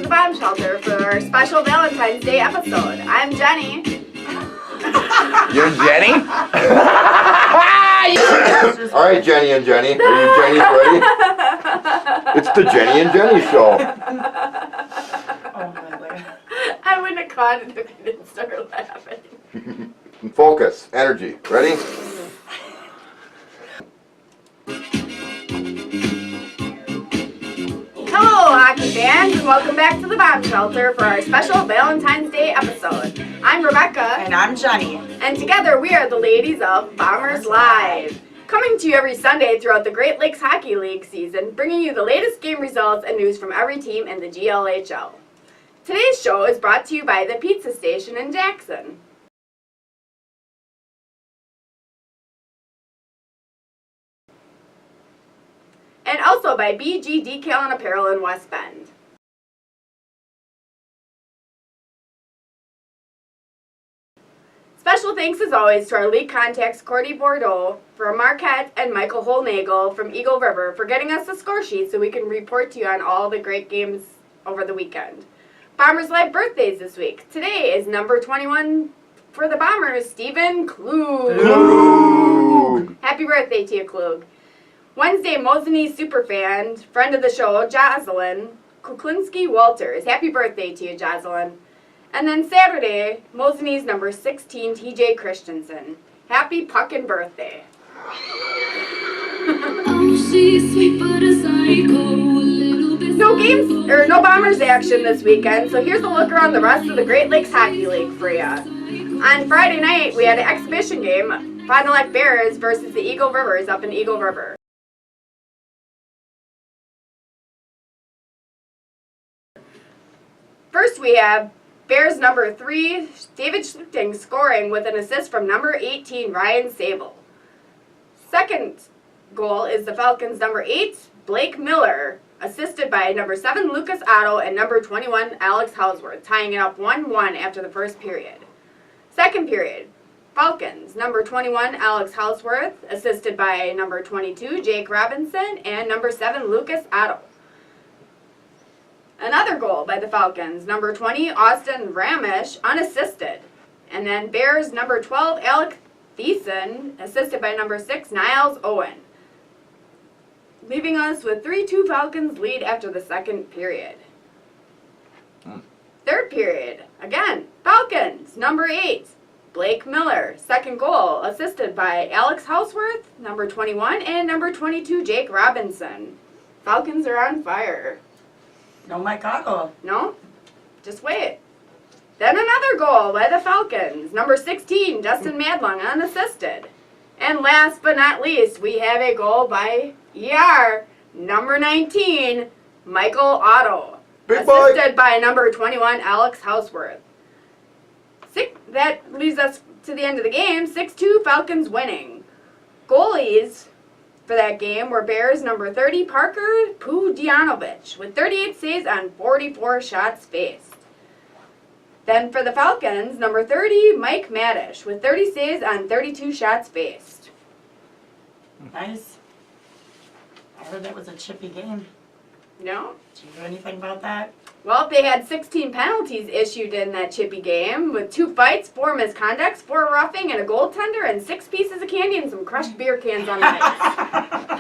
Bomb Shelter for our special Valentine's Day episode. I'm Jenny. You're Jenny? All right, Jenny and Jenny. Are you Jenny's ready? It's the Jenny and Jenny show. Oh my God. I wouldn't have caught it if you didn't start laughing. Focus, energy. Ready? Hello, hockey fans, and welcome back to the Bomb Shelter for our special Valentine's Day episode. I'm Rebecca. And I'm Jenny. And together we are the ladies of Bombers Live. Coming to you every Sunday throughout the Great Lakes Hockey League season, bringing you the latest game results and news from every team in the GLHL. Today's show is brought to you by the Pizza Station in Jackson. And also by BG Decal and Apparel in West Bend. Special thanks as always to our league contacts Cordy Bordeaux from Marquette and Michael Holnagel from Eagle River for getting us the score sheet so we can report to you on all the great games over the weekend. Bombers Live birthdays this week. Today is number 21 for the Bombers, Stephen Klug. Happy birthday to you, Klug. Wednesday, Mosinee superfan, friend of the show, Jocelyn Kuklinski-Walters. Happy birthday to you, Jocelyn. And then Saturday, Mosinee's number 16, TJ Christensen. Happy puckin' birthday. No Bombers action this weekend, so here's a look around the rest of the Great Lakes Hockey League for you. On Friday night, we had an exhibition game, Fond du Lac Bears versus the Eagle Rivers up in Eagle River. First, we have Bears number 3, David Schlichting, scoring with an assist from number 18, Ryan Sable. Second goal is the Falcons' number 8, Blake Miller, assisted by number 7, Lucas Otto, and number 21, Alex Hausworth, tying it up 1-1 after the first period. Second period, Falcons, number 21, Alex Hausworth, assisted by number 22, Jake Robinson, and number 7, Lucas Otto. Another goal by the Falcons, number 20, Austin Ramish, unassisted. And then Bears, number 12, Alec Thiessen, assisted by number 6, Niles Owen. Leaving us with 3-2 Falcons lead after the second period. Third period, again, Falcons, number 8, Blake Miller, second goal, assisted by Alex Hausworth, number 21, and number 22, Jake Robinson. Falcons are on fire. No Mike Otto. No? Just wait. Then another goal by the Falcons. Number 16, Dustin Madlung, unassisted. And last but not least, we have a goal by ER, number 19, Michael Otto. Assisted by number 21, Alex Hausworth. That leads us to the end of the game. 6-2, Falcons winning. Goalies for that game were Bears number 30, Parker Pudjanovic, with 38 saves on 44 shots faced. Then for the Falcons, number 30, Mike Madish, with 30 saves on 32 shots faced. Nice. I heard that was a chippy game. No? Did you hear anything about that? Well, they had 16 penalties issued in that chippy game, with 2 fights, 4 misconducts, 4 roughing, and a goaltender, and 6 pieces of candy and some crushed beer cans on the ice.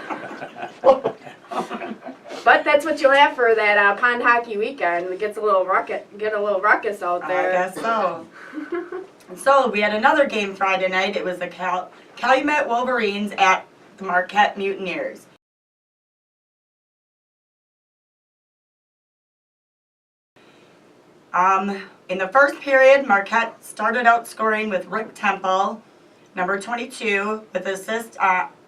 But that's what you'll have for that pond hockey weekend. It gets a little ruckus out there. I guess so. So we had another game Friday night. It was the Calumet Wolverines at the Marquette Mutineers. In the first period, Marquette started out scoring with Rick Temple, number 22, with assist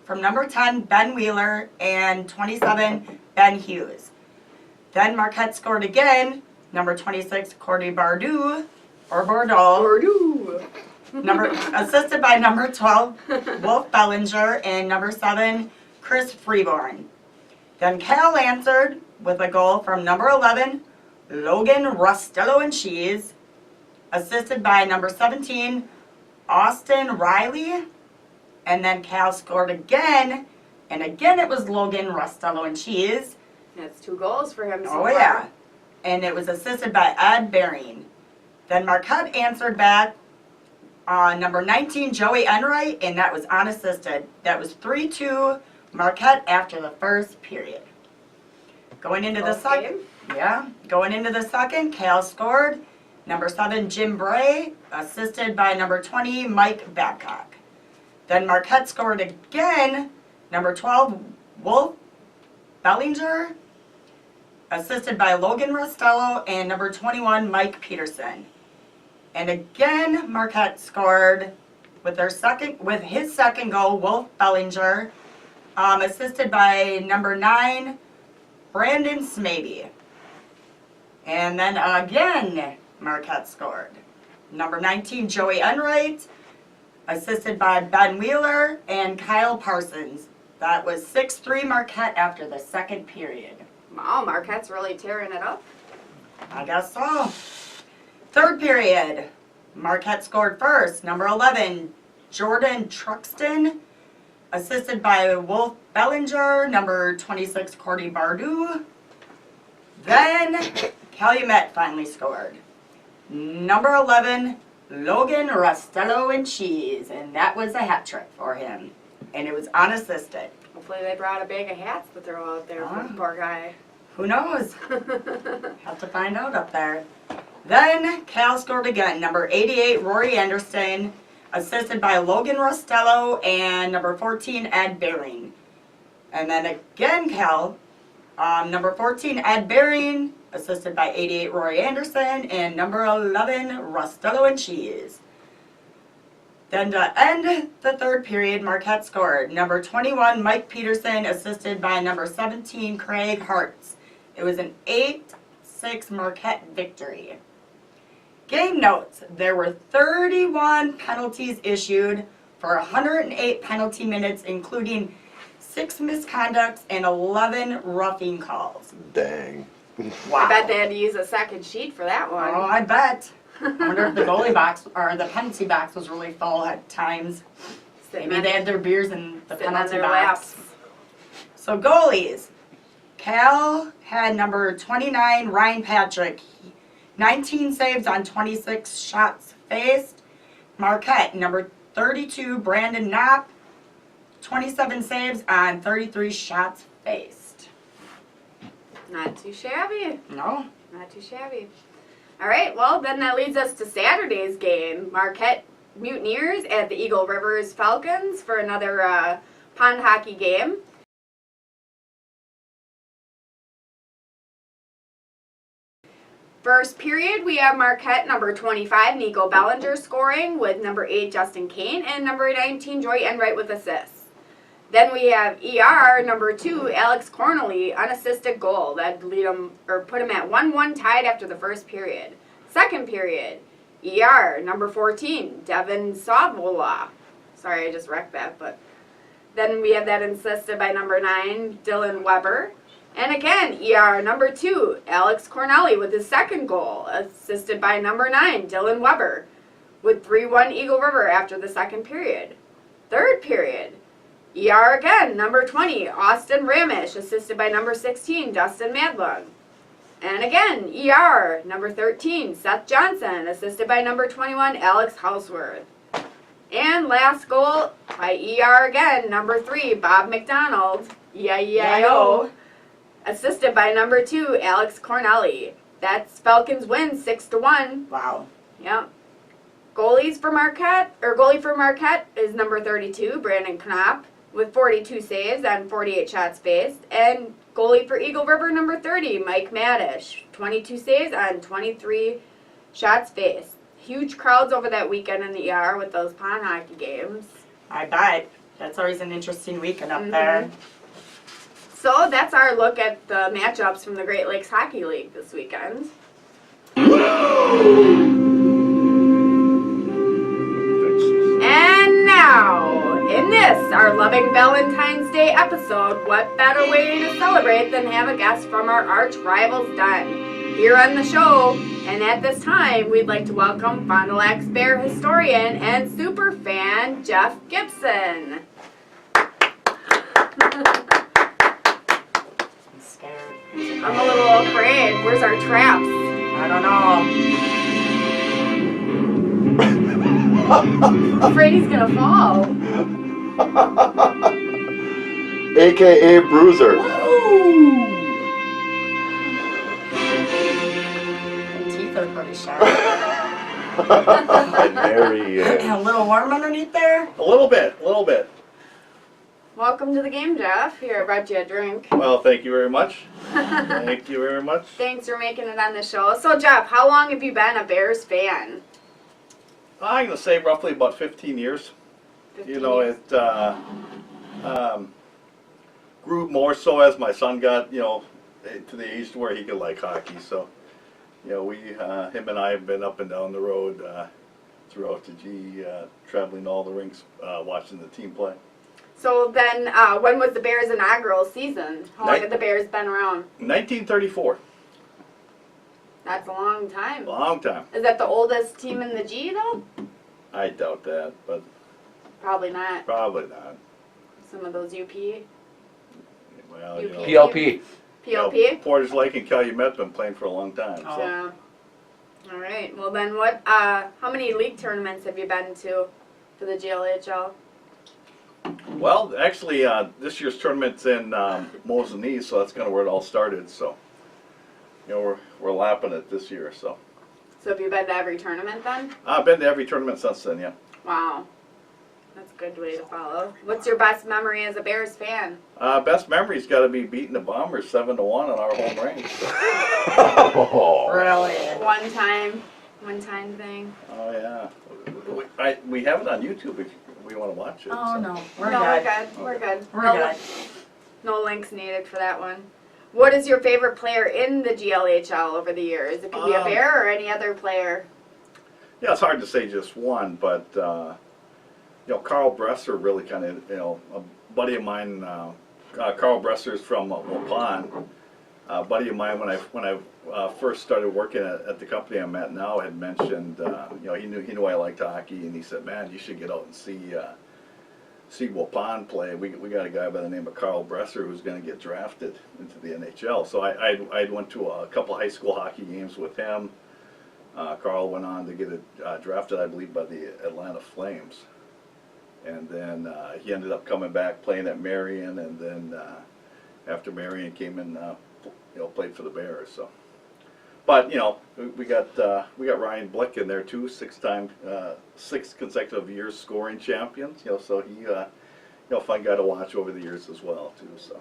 from number 10, Ben Wheeler, and 27, Ben Hughes. Then Marquette scored again, number 26, Cordy Bordeaux, assisted by number 12, Wolf Bellinger, and number 7, Chris Freeborn. Then Cal answered with a goal from number 11, Logan Rustello and Cheese, assisted by number 17, Austin Riley, and then Cal scored again, and again it was Logan Rustello and Cheese. That's 2 goals for him so Oh far. yeah. and it was assisted by Ed Bering. Then Marquette answered back on number 19, Joey Enright, and that was unassisted. That was 3-2 Marquette after the first period. Going into the second, Cal scored. Number 7, Jim Bray, assisted by number 20, Mike Babcock. Then Marquette scored again. Number 12, Wolf Bellinger, assisted by Logan Rostello, and number 21, Mike Peterson. And again, Marquette scored with his second goal, Wolf Bellinger, assisted by number 9, Brandon Smaby. And then again, Marquette scored. Number 19, Joey Enright, assisted by Ben Wheeler and Kyle Parsons. That was 6-3 Marquette after the second period. Wow, Marquette's really tearing it up. I guess so. Third period, Marquette scored first. Number 11, Jordan Truxton, assisted by Wolf Bellinger. Number 26, Cordy Bardou. Then Calumet finally scored. Number 11, Logan Rostello and Cheese, and that was a hat trick for him. And it was unassisted. Hopefully they brought a bag of hats to throw out there for the poor guy. Who knows? Have to find out up there. Then Cal scored again. Number 88, Rory Anderson, assisted by Logan Rostello, and number 14, Ed Bering. And then again Cal, number 14, Ed Bering, assisted by 88, Rory Anderson, and number 11, Rostello and Cheese. Then to end the third period, Marquette scored. Number 21, Mike Peterson, assisted by number 17, Craig Hartz. It was an 8-6 Marquette victory. Game notes. There were 31 penalties issued for 108 penalty minutes, including 6 misconducts and 11 roughing calls. Dang. Wow. I bet they had to use a second sheet for that one. Oh, I bet. I wonder if the goalie box or the penalty box was really full at times. Maybe they had their beers in the penalty box. Laps. So goalies. Cal had number 29, Ryan Patrick, 19 saves on 26 shots faced. Marquette, number 32, Brandon Knopp, 27 saves on 33 shots faced. Not too shabby. No? Not too shabby. All right, well, then that leads us to Saturday's game. Marquette Mutineers at the Eagle Rivers Falcons for another pond hockey game. First period, we have Marquette number 25, Nico Bellinger scoring with number 8, Justin Kane, and number 19, Joy Enright with assists. Then we have ER number 2, Alex Cornely, unassisted goal that lead him or put him at 1-1 tied after the first period. Second period, ER number 14, Devin Savola. Sorry, I just wrecked that, but then we have that assisted by number 9, Dylan Weber. And again, ER number 2, Alex Cornelli with his second goal, assisted by number 9, Dylan Weber, with 3-1 Eagle River after the second period. Third period, ER again, number 20, Austin Ramish, assisted by number 16, Dustin Madlung. And again, ER, number 13, Seth Johnson, assisted by number 21, Alex Houseworth. And last goal by ER again, number 3, Bob McDonald, E-I-E-I-O, assisted by number 2, Alex Cornelli. That's Falcons win 6-1. Wow. Yep. Goalie for Marquette is number 32, Brandon Knopp, with 42 saves on 48 shots faced. And goalie for Eagle River, number 30, Mike Maddish, 22 saves on 23 shots faced. Huge crowds over that weekend in the ER with those pond hockey games. I bet. That's always an interesting weekend up there. So that's our look at the matchups from the Great Lakes Hockey League this weekend. And now, in this, our Loving Valentine's Day episode, what better way to celebrate than have a guest from our arch rivals den here on the show. And at this time, we'd like to welcome Fond du Lac's Bear historian and super fan, Jeff Gibson. I'm scared. I'm a little afraid. Where's our traps? I don't know. I'm afraid he's gonna fall. AKA Bruiser. Teeth are pretty sharp. And there he is. A little warm underneath there. A little bit. Welcome to the game, Jeff. Here, I brought you a drink. Well, thank you very much. Thank you very much. Thanks for making it on the show. So, Jeff, how long have you been a Bears fan? I'm going to say roughly about 15 years. 15 You know, years. it grew more so as my son got, to the age where he could like hockey. So, him and I have been up and down the road throughout the G, traveling all the rinks, watching the team play. So then, when was the Bears' inaugural season? How long have the Bears been around? 1934. That's a long time. Long time. Is that the oldest team in the G, though? I doubt that, but Probably not. probably not. Some of those UP. Well, PLP. PLP? Portage Lake and Calumet been playing for a long time. Oh. So. Yeah. All right. Well, then how many league tournaments have you been to for the GLHL? Well, actually, this year's tournament's in Mosinee, so that's kind of where it all started. So, we're lapping it this year. So, So have you been to every tournament then? I've been to every tournament since then. Yeah. Wow. That's a good way to follow. What's your best memory as a Bears fan? Best memory's got to be beating the Bombers 7-1 on our home range. So. Really? One time thing. Oh yeah. We have it on YouTube if we want to watch it. Oh so. no, we're No, good. We're good. We're no, good. No links needed for that one. What is your favorite player in the GLHL over the years? It could be a Bear or any other player. Yeah, it's hard to say just one, but Carl Bresser really kind of, a buddy of mine. Carl Bresser's from Waupun. A buddy of mine, when I first started working at the company I'm at now, had mentioned, he knew I liked hockey, and he said, "Man, you should get out and see Waupun play. We got a guy by the name of Carl Bresser who's going to get drafted into the NHL." So I went to a couple of high school hockey games with him. Carl went on to get drafted, I believe, by the Atlanta Flames, and then he ended up coming back playing at Marion, and then after Marion came in. Played for the Bears. So, but we got Ryan Blick in there too, 6 consecutive years scoring champions. So he fun guy to watch over the years as well too. So,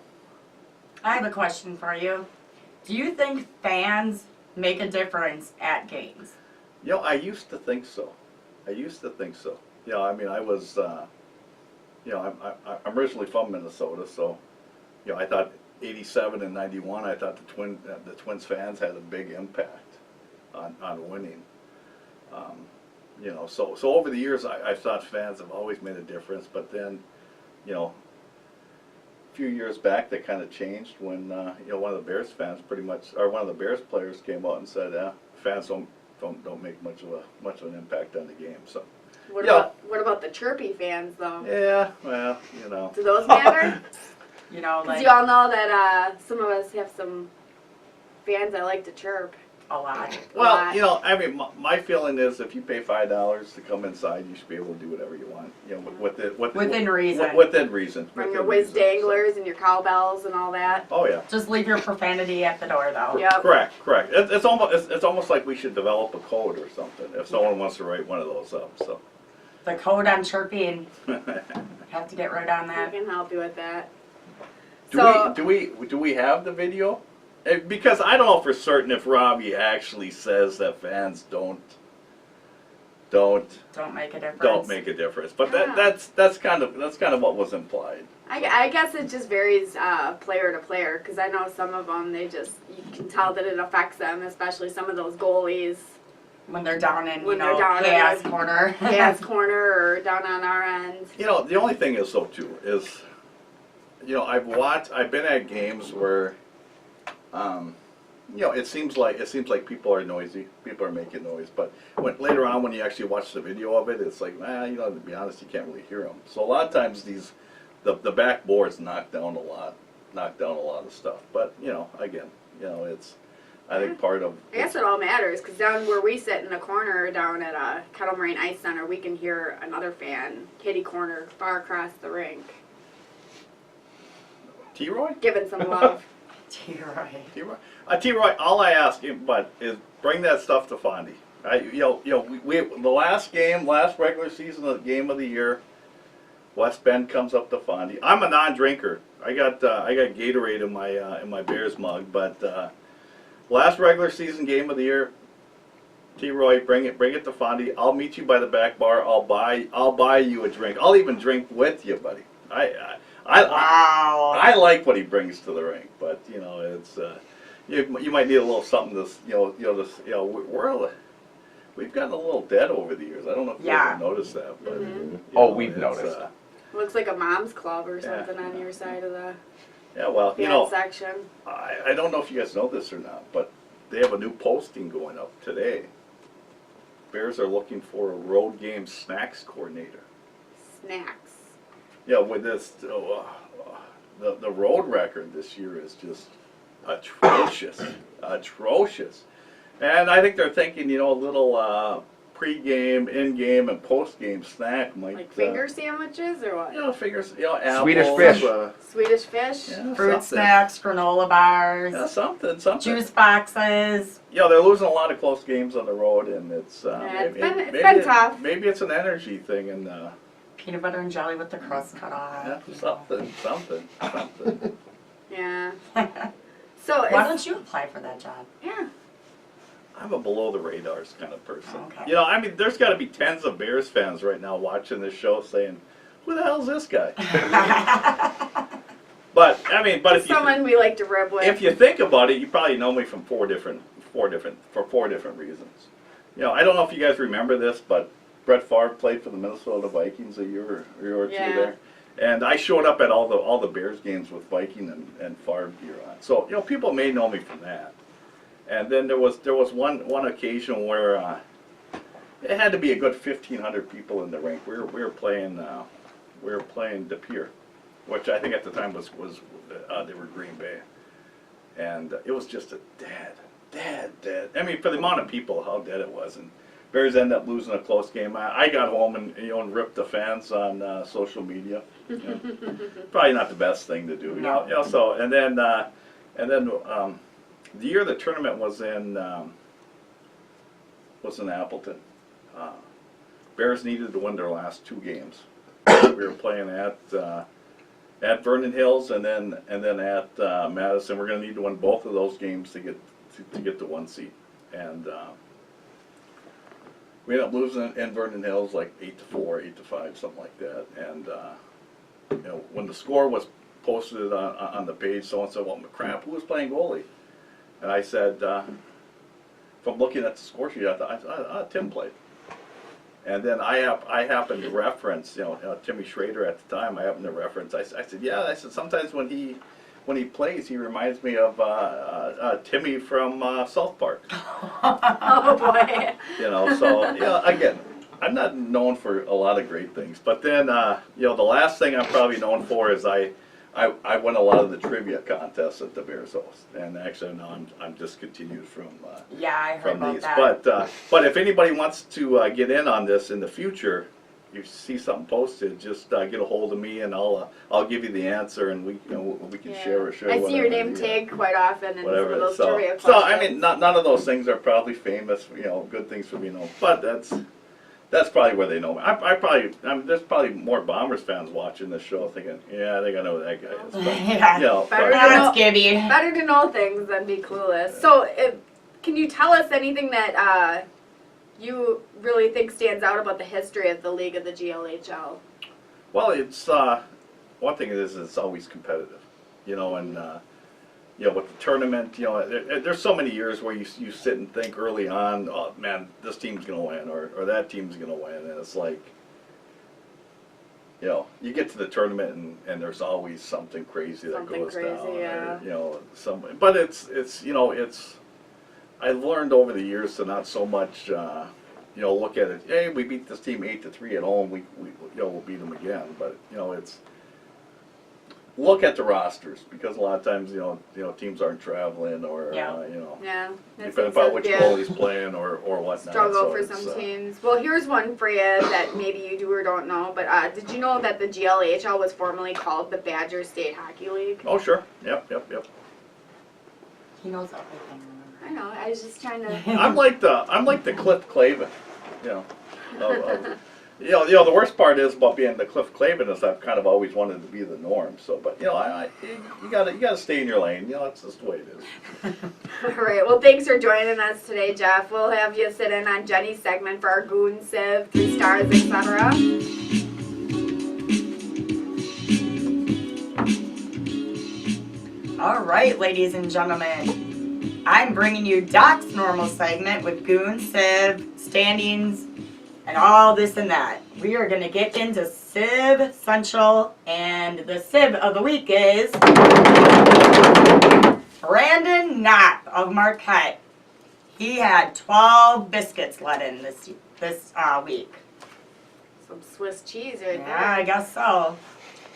I have a question for you. Do you think fans make a difference at games? I used to think so. I mean, I was, I'm originally from Minnesota, so I thought. 87 and 91, I thought the Twins fans had a big impact on winning. So over the years, I thought fans have always made a difference. But then, a few years back, that kind of changed when one of the Bears fans one of the Bears players came out and said, fans don't make much of an impact on the game. So. What about the chirpy fans though? Yeah, well, Do those matter? Like you all know that some of us have some fans that like to chirp. a lot. Well, I mean, my feeling is if you pay $5 to come inside, you should be able to do whatever you want. Within reason. Within reason. Bring your whiz danglers and your cowbells and all that. Oh yeah. Just leave your profanity at the door, though. Yep. Correct. It's almost like we should develop a code or something if someone wants to write one of those up. So. The code on chirping. Have to get right on We that. can help you with that. Do we have the video? Because I don't know for certain if Robbie actually says that fans don't make a difference. Don't make a difference. But that's kind of what was implied. I guess it just varies player to player because I know some of them you can tell that it affects them, especially some of those goalies. When they're down in, chaos corner. Chaos corner or down on our end. The only thing is though too is, I've been at games where, it seems like people are noisy, people are making noise, but later on when you actually watch the video of it, it's like, to be honest, you can't really hear them. So a lot of times the back boards knock down a lot of stuff. But again, You know, it's, I think part of. I guess it all matters because down where we sit in the corner down at Kettle Moraine Ice Center, we can hear another fan kitty corner far across the rink T-Roy? giving some love. T-Roy. T-Roy? T-Roy, all I ask you, but is bring that stuff to Fondy. We the last regular season game of the year, West Bend comes up to Fondy. I'm a non-drinker. I got Gatorade in my Bears mug, but last regular season game of the year, T-Roy, bring it to Fondy. I'll meet you by the back bar. I'll buy you a drink. I'll even drink with you, buddy. Wow. I like what he brings to the rink, but you know it's you might need a little something we've gotten a little dead over the years. I don't know if you ever noticed that, but We've noticed. Looks like a mom's club or something on your side of the Yeah, well, fan section. I don't know if you guys know this or not, but they have a new posting going up today. Bears are looking for a road game snacks coordinator. Snacks. Yeah, with this, the road record this year is just atrocious, atrocious. And I think they're thinking, a little pre-game, in-game, and post-game snack might. Like finger sandwiches or what? Fingers, apples. Swedish fish. Swedish fish? Yeah, Fruit something. snacks, granola bars, Yeah, something. juice boxes. They're losing a lot of close games on the road, and it's. It's been tough. Maybe it's an energy thing, and. Peanut butter and jelly with the crust cut off. Something. Yeah. So Why don't you apply for that job? Yeah. I'm a below the radars kind of person. Okay. There's got to be tens of Bears fans right now watching this show saying, "Who the hell's this guy?" But if Someone we like to rib with. you think about it, you probably know me from four different reasons. I don't know if you guys remember this, but Brett Favre played for the Minnesota Vikings a year or two there. And I showed up at all the Bears games with Viking and Favre gear on. So, people may know me from that. And then there was one occasion where it had to be a good 1,500 people in the rink. We were playing De Pere, which I think at the time was they were Green Bay. And it was just a dead. For the amount of people, how dead it was. And Bears ended up losing a close game. I got home and ripped the fans on social media. Probably not the best thing to do. No. So and then the year the tournament was in Appleton. Bears needed to win their last two games. We were playing at Vernon Hills and then at Madison. We're going to need to win both of those games to get the one seed. And we ended up losing in Vernon Hills like 8-4, 8-5, something like that. And when the score was posted on the page, someone said, "Well, crap, who was playing goalie?" And I said, from looking at the score sheet, I thought Tim played. And then I happened to reference, Timmy Schrader at the time. I happened to reference. I said, yeah. I said sometimes when he plays, he reminds me of Timmy from South Park. Oh boy. So again, I'm not known for a lot of great things. But then the last thing I'm probably known for is I won a lot of the trivia contests at the Bears host, and actually now I'm discontinued from I heard about these. that. But if anybody wants to get in on this in the future, you see something posted, just get a hold of me and I'll give you the answer, and we can share. I see your name tagged quite often in some of those trivia questions. So none of those things are probably famous, good things for me to know, but that's probably where they know me. There's probably more Bombers fans watching this show thinking, yeah, I think I know who that guy is. But, Better Gibby. Better to know things than be clueless. So, can you tell us anything that you really think stands out about the history of the league of the GLHL? Well, it's one thing is it's always competitive, and with the tournament, there's so many years where you sit and think early on, oh man, this team's gonna win or that team's gonna win, and it's like, you get to the tournament and there's always something crazy that goes down. Yeah. But it's I've learned over the years to not so much look at it. Hey, we beat this team 8-3 at home. We'll beat them again. But look at the rosters because a lot of times you know teams aren't traveling or Yeah. you know Yeah. That's depending upon which goalie's playing or whatnot. struggle So for it's, some teams. Well, here's one for you that maybe you do or don't know, but did you know that the GLHL was formerly called the Badger State Hockey League? Oh sure. Yep. He knows everything. I know. I was just trying to. I'm like the Cliff Clavin, you know. You know, the worst part is about being the Cliff Clavin is I've kind of always wanted to be the norm. So, but you know, you gotta stay in your lane. You know, that's just the way it is. All right. Well, thanks for joining us today, Jeff. We'll have you sit in on Jenny's segment for our Goon, Sieve, 3 stars, etc. All right, ladies and gentlemen, I'm bringing you Doc's normal segment with Goon, Sieve, standings, and all this and that. We are going to get into Sieve Central, and the Sieve of the week is Brandon Knopp of Marquette. He had 12 biscuits let in this week. Some Swiss cheese right Yeah, there. I guess so.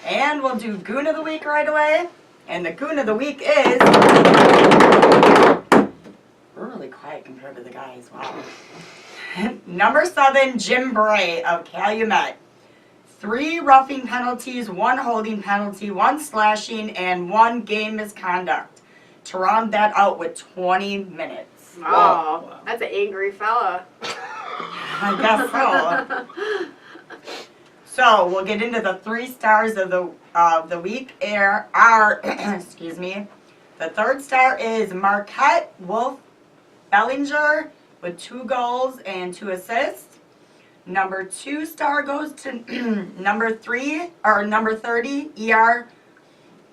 And we'll do Goon of the week right away. And the Goon of the week is... We're really quiet compared to the guys. Wow. Number 7, Jim Bray of Calumet. 3 roughing penalties, 1 holding penalty, 1 slashing, and 1 game misconduct. To round that out with 20 minutes. Oh, Wow. that's an angry fella. I guess so. So we'll get into the 3 stars of the week. Excuse me. The 3rd star is Marquette Wolf Bellinger with 2 goals and 2 assists. Number 2 star goes to number 30 ER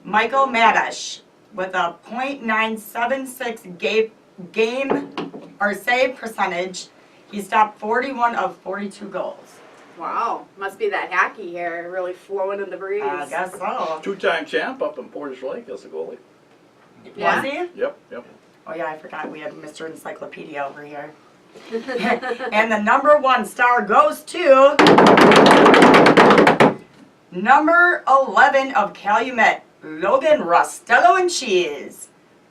Michael Madish with a .976 game or save percentage. He stopped 41 of 42 goals. Wow. Must be that hacky hair really flowing in the breeze. I guess so. 2-time champ up in Portage Lake as a goalie. Yeah. Was he? Yep. Oh yeah, I forgot we had Mr. Encyclopedia over here. And the number 1 star goes to number 11 of Calumet, Logan Rostello and Cheese.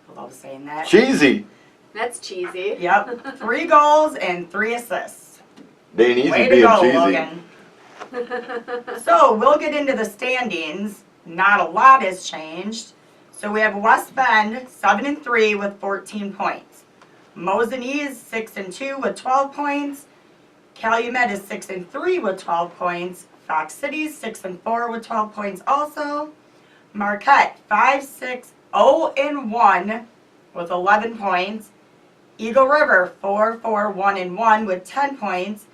I love saying that. Cheesy. That's cheesy. Yep, 3 goals and 3 assists. They ain't easy Way to being go, cheesy. Logan. So we'll get into the standings. Not a lot has changed. So we have West Bend 7-3 with 14 points. Mosinee is 6-2 with 12 points. Calumet is 6-3 with 12 points. Fox City is 6-4 with 12 points also. Marquette 5-6-0-1 with 11 points. Eagle River 4-4-1-1 with 10 points.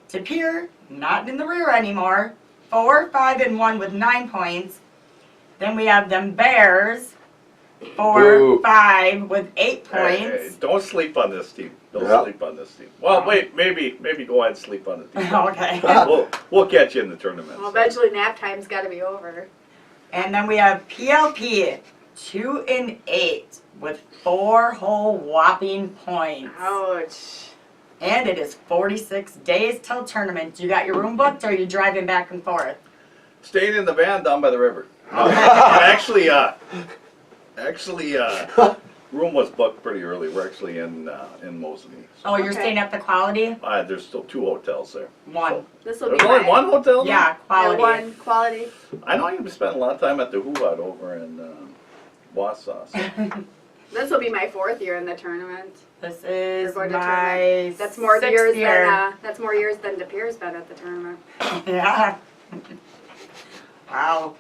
De Pere, not in the rear anymore, 4-5-1 with 9 points. Then we have them Bears, 4-5 with 8 points. Hey, don't sleep on this team. Don't Yeah. sleep on this team. Well, wait, maybe go ahead and sleep on the team. Okay. We'll catch you in the tournament. Well, eventually nap time's got to be over. And then we have PLP, 2-8 with 4 whole whopping points. Ouch. And it is 46 days till tournament. You got your room booked or are you driving back and forth? Staying in the van down by the river. Actually, room was booked pretty early. We're actually in Mosinee. Oh, you're Okay. staying at the Quality? There's still 2 hotels there. 1. This will be There's only my 1 hotel there? Yeah, Quality. one quality. I know you've spent a lot of time at the Who Hut over in Wausau. So. This will be my 4th year in the tournament. This is We're going to my tournament. That's more 6th years year. than that's more years than De Pere's been at the tournament. Yeah. Wow.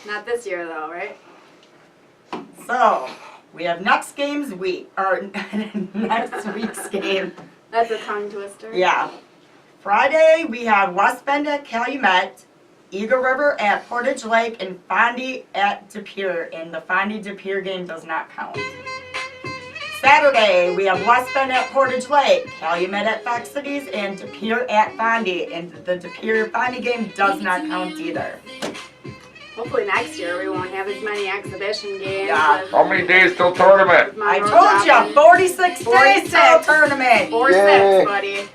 Not this year though, right? So, we have next game's week, or next week's game. That's a tongue twister. Yeah. Friday, we have West Bend at Calumet, Eagle River at Portage Lake, and Fondy at De Pere. And the Fondy De Pere game does not count. Saturday, we have West Bend at Portage Lake, Calumet at Fox Cities, and De Pere at Fondy. And the De Pere Fondy game does not count either. Hopefully next year we won't have as many exhibition games. Yeah. with- How many days till tournament? with I Monroe told you, dropping 46 days till 46. tournament. 4-6, Yay. buddy.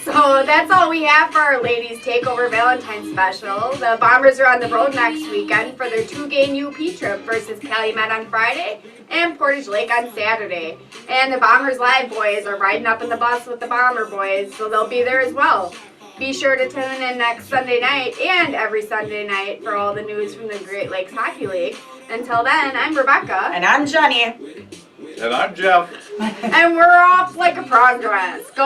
So So that's all we have for our Ladies Takeover Valentine special. The Bombers are on the road next weekend for their 2-game UP trip versus Calumet on Friday and Portage Lake on Saturday. And the Bombers Live boys are riding up in the bus with the Bomber boys, so they'll be there as well. Be sure to tune in next Sunday night and every Sunday night for all the news from the Great Lakes Hockey League. Until then, I'm Rebecca. And I'm Jenny. And I'm Jeff. And we're off like a progress. Go